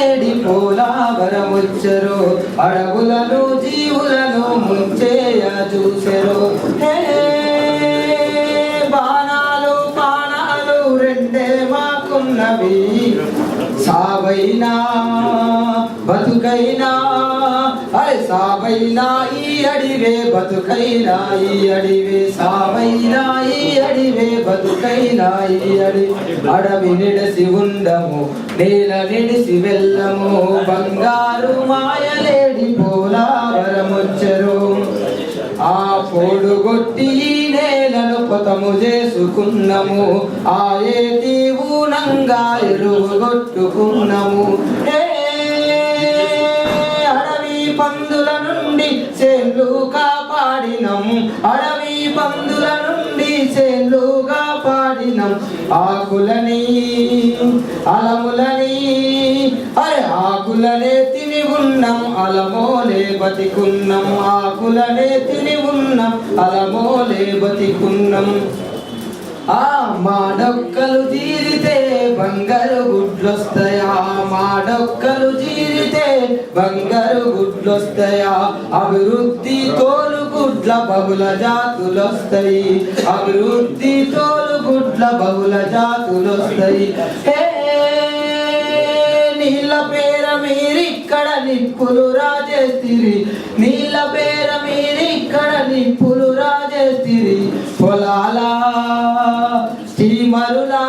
మాయలేడి పోలావరమొచ్చరు అడవులను జీవులను ముంచేయ చూసెరు బాణాలు బాణాలు రెండే మాకున్నవి సావైనా బతుకైనా అరే సావైనా ఈ అడివే బతుకైనా ఈ అడివే సావైనా ఈ అడివే బతుకైనా ఈ అడవి నిడసి ఉండము నేల నిడిసి వెళ్ళము బంగారు మాయలేడి పోలావరమొచ్చరు ఆ పోడుగొట్టి నేలను పొతము చేసుకున్నాము ఆ ఏటి ఊనంగా ఎరువు కొట్టుకున్నాము అడవి పందుల నుండి చేన్లు కాపాడినం అడవి పందుల నుండి చేన్లు కాపాడినం ఆకులని అలములని అరే ఆకులనే తిని ఉన్నాం అలమోలే బతికున్నాం ఆకులనే తిని ఉన్నాం అలమోలే బతికున్నాం ఆ మాడొక్కలు తీరితే బంగారు గుడ్లొస్తాయా మాడొక్కలు తీరితే బంగారు గుడ్లొస్తాయా అభివృద్ధి తోలు గుడ్ల బహుళ జాతులొస్తాయి అభివృద్ధి తోలు గుడ్ల బహుళ జాతులొస్తాయి నీళ్ళ పేర మీరిక్కడ నిప్పులు రాజేస్తిరి నీళ్ళ పేర మీరిక్కడ నిప్పులు రాజేస్తిరి పొలాల స్టీమరులా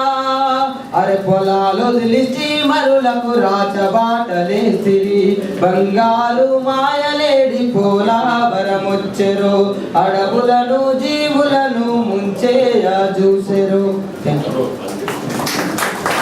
అరే పొలాలు వదిలి స్టీమరులకు రాచబాటలేసిరి బంగారు మాయలేడి పోలావరమొచ్చెరు అడవులను జీవులను ముంచేయ చూసెరు.